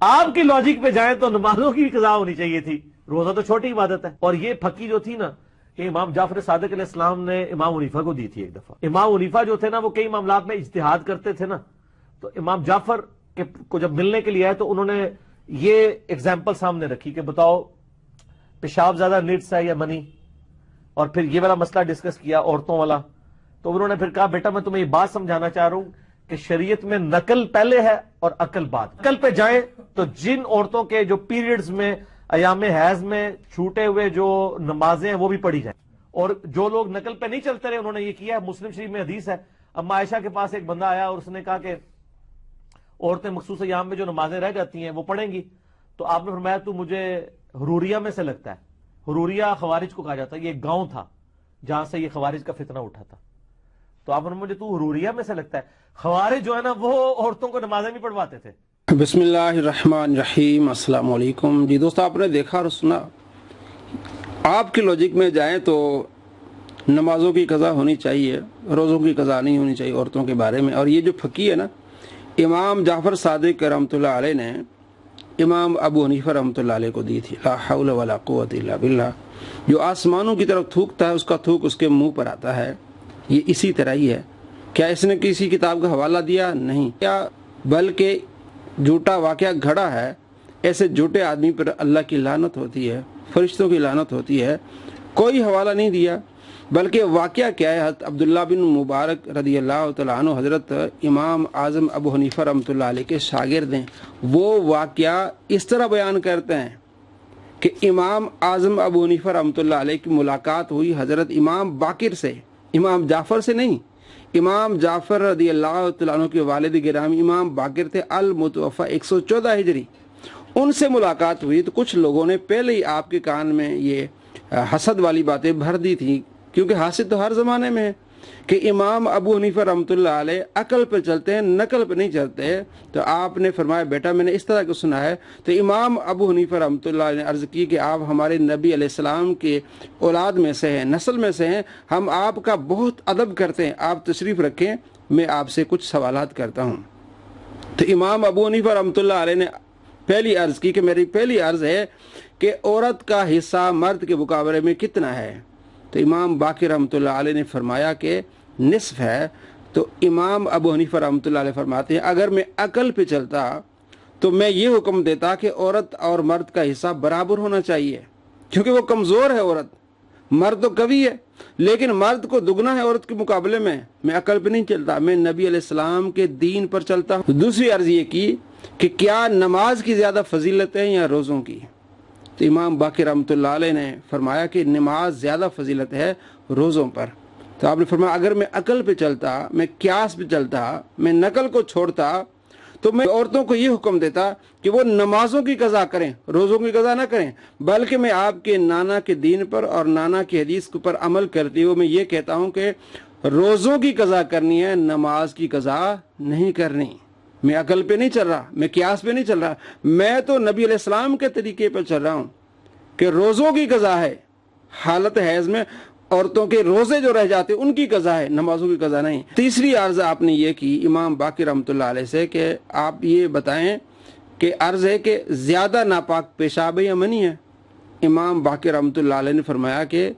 آپ کی لوجک پہ جائیں تو نمازوں کی قضا ہونی چاہیے تھی، روزہ تو چھوٹی عبادت ہے۔ اور یہ پھکی جو تھی نا، کہ امام جعفر صادق علیہ السلام نے امام حنیفہ کو دی تھی ایک دفعہ۔ امام حنیفہ جو تھے نا، وہ کئی معاملات میں اجتہاد کرتے تھے نا، تو امام جعفر کو جب ملنے کے لیے آئے تو انہوں نے یہ ایگزامپل سامنے رکھی کہ بتاؤ پیشاب زیادہ نیڈس ہے یا منی، اور پھر یہ والا مسئلہ ڈسکس کیا عورتوں والا۔ تو انہوں نے پھر کہا بیٹا میں تمہیں یہ بات سمجھانا چاہ رہا ہوں کہ شریعت میں نقل پہلے ہے اور عقل بعد۔ عقل پہ جائیں تو جن عورتوں کے جو پیریڈز میں ایام حیض میں چھوٹے ہوئے جو نمازیں ہیں وہ بھی پڑھی جائیں، اور جو لوگ نقل پہ نہیں چلتے رہے انہوں نے یہ کیا۔ مسلم شریف میں حدیث ہے، اما عائشہ کے پاس ایک بندہ آیا اور اس نے کہا کہ عورتیں مخصوص ایام میں جو نمازیں رہ جاتی ہیں وہ پڑھیں گی، تو آپ نے فرمایا تو مجھے حروریہ میں سے لگتا ہے۔ حروریہ خوارج کو کہا جاتا ہے، یہ ایک گاؤں تھا جہاں سے یہ خوارج کا فتنہ اٹھا تھا۔ تو آپ نے مجھے تو حروریہ میں سے لگتا ہے۔ خوارج جو ہے نا وہ عورتوں کو نمازیں نہیں پڑھواتے تھے۔ بسم اللہ الرحمن الرحیم، السلام علیکم۔ جی دوستو، آپ نے دیکھا اور سنا، آپ کی لوجک میں جائیں تو نمازوں کی قضا ہونی چاہیے، روزوں کی قضا نہیں ہونی چاہیے عورتوں کے بارے میں۔ اور یہ جو پھکی ہے نا، امام جعفر صادق رحمۃ اللہ علیہ نے امام ابو حنیفہ رحمۃ اللہ علیہ کو دی تھی۔ لا حول ولا قوت الا باللہ۔ جو آسمانوں کی طرف تھوکتا ہے اس کا تھوک اس کے منہ پر آتا ہے، یہ اسی طرح ہی ہے۔ کیا اس نے کسی کتاب کا حوالہ دیا؟ نہیں، کیا بلکہ جھوٹا واقعہ گھڑا ہے۔ ایسے جھوٹے آدمی پر اللہ کی لعنت ہوتی ہے، فرشتوں کی لعنت ہوتی ہے۔ کوئی حوالہ نہیں دیا، بلکہ واقعہ کیا ہے، حضرت عبداللہ بن مبارک رضی اللہ تعالیٰ عنہ حضرت امام اعظم ابو حنیفہ رحمۃ اللہ علیہ کے شاگرد ہیں۔ وہ واقعہ اس طرح بیان کرتے ہیں کہ امام اعظم ابو حنیفہ رحمۃ اللہ علیہ کی ملاقات ہوئی حضرت امام باقر سے، امام جعفر سے نہیں۔ امام جعفر رضی اللہ تعالیٰ عنہ کے والد گرامی امام باقر تھے، المتوفی 114 ہجری۔ ان سے ملاقات ہوئی تو کچھ لوگوں نے پہلے ہی آپ کے کان میں یہ حسد والی باتیں بھر دی تھی، کیونکہ حاسد تو ہر زمانے میں ہے کہ امام ابو حنیفہ رحمۃ اللہ علیہ عقل پہ چلتے ہیں، نقل پہ نہیں چلتے۔ تو آپ نے فرمایا بیٹا میں نے اس طرح کو سنا ہے۔ تو امام ابو حنیفہ رحمۃ اللہ علیہ نے عرض کی کہ آپ ہمارے نبی علیہ السلام کے اولاد میں سے ہیں، نسل میں سے ہیں، ہم آپ کا بہت ادب کرتے ہیں، آپ تشریف رکھیں، میں آپ سے کچھ سوالات کرتا ہوں۔ تو امام ابو حنیفہ رحمۃ اللہ علیہ نے پہلی عرض کی کہ میری پہلی عرض ہے کہ عورت کا حصہ مرد کے مقابلے میں کتنا ہے؟ تو امام باقر رحمۃ اللہ علیہ نے فرمایا کہ نصف ہے۔ تو امام ابو حنیفہ رحمۃ اللہ علیہ فرماتے ہیں اگر میں عقل پہ چلتا تو میں یہ حکم دیتا کہ عورت اور مرد کا حصہ برابر ہونا چاہیے، کیونکہ وہ کمزور ہے عورت، مرد تو قوی ہے، لیکن مرد کو دگنا ہے عورت کے مقابلے میں۔ میں عقل پہ نہیں چلتا، میں نبی علیہ السلام کے دین پر چلتا ہوں۔ دوسری عرض یہ کی کہ کیا نماز کی زیادہ فضیلت ہے یا روزوں کی؟ تو امام باقر رحمۃ اللہ علیہ نے فرمایا کہ نماز زیادہ فضیلت ہے روزوں پر۔ تو آپ نے فرمایا اگر میں عقل پہ چلتا، میں قیاس پہ چلتا، میں نقل کو چھوڑتا تو میں عورتوں کو یہ حکم دیتا کہ وہ نمازوں کی قضا کریں، روزوں کی قضا نہ کریں، بلکہ میں آپ کے نانا کے دین پر اور نانا کی حدیث پر عمل کرتے ہوئے میں یہ کہتا ہوں کہ روزوں کی قضا کرنی ہے، نماز کی قضا نہیں کرنی۔ میں عقل پہ نہیں چل رہا، میں قیاس پہ نہیں چل رہا، میں تو نبی علیہ السلام کے طریقے پر چل رہا ہوں کہ روزوں کی قضا ہے، حالت حیض میں عورتوں کے روزے جو رہ جاتے ان کی قضا ہے، نمازوں کی قضا نہیں۔ تیسری عرض آپ نے یہ کی امام باقر رحمۃ اللہ علیہ سے کہ آپ یہ بتائیں کہ عرض ہے کہ زیادہ ناپاک پیشاب ہے یا منی ہے؟ امام باقر رحمۃ اللہ علیہ نے فرمایا کہ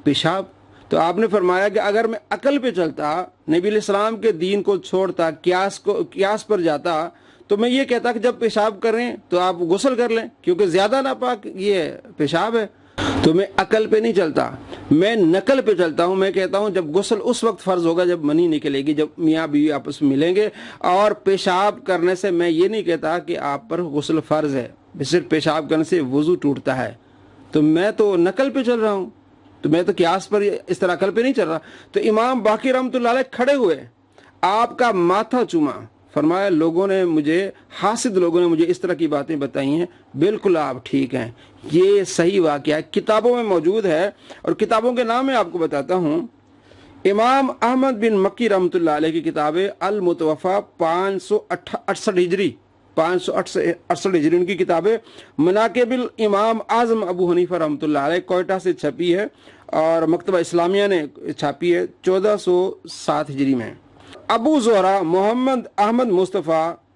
پیشاب۔ تو آپ نے فرمایا کہ اگر میں عقل پہ چلتا، نبی علیہ السلام کے دین کو چھوڑتا، قیاس پر جاتا، تو میں یہ کہتا کہ جب پیشاب کریں تو آپ غسل کر لیں، کیونکہ زیادہ ناپاک یہ پیشاب ہے۔ تو میں عقل پہ نہیں چلتا، میں نقل پہ چلتا ہوں۔ میں کہتا ہوں جب غسل اس وقت فرض ہوگا جب منی نکلے گی، جب میاں بیوی آپس میں ملیں گے، اور پیشاب کرنے سے میں یہ نہیں کہتا کہ آپ پر غسل فرض ہے، صرف پیشاب کرنے سے وضو ٹوٹتا ہے۔ تو میں تو نقل پہ چل رہا ہوں، تو میں تو قیاس پر اس طرح عقل پہ نہیں چل رہا۔ تو امام باقر رحمۃ اللہ علیہ کھڑے ہوئے، آپ کا ماتھا چوما، فرمایا لوگوں نے مجھے، حاسد لوگوں نے مجھے اس طرح کی باتیں بتائی ہیں، بالکل آپ ٹھیک ہیں، یہ صحیح واقعہ ہے، کتابوں میں موجود ہے، اور کتابوں کے نام میں آپ کو بتاتا ہوں۔ امام احمد بن مکی رحمۃ اللہ علیہ کی کتاب ہے المتوفی 568 ہجری، 568 ہجری ان کی کتاب ہے۔ مناقب الامام اعظم ابو حنیفہ رحمۃ اللہ علیہ کوئٹہ سے چھپی ہے، اور مکتبہ اسلامیہ نے چھاپی ہے 1407 ہجری میں۔ ابو زہرا محمد احمد مصطفیٰ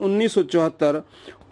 1974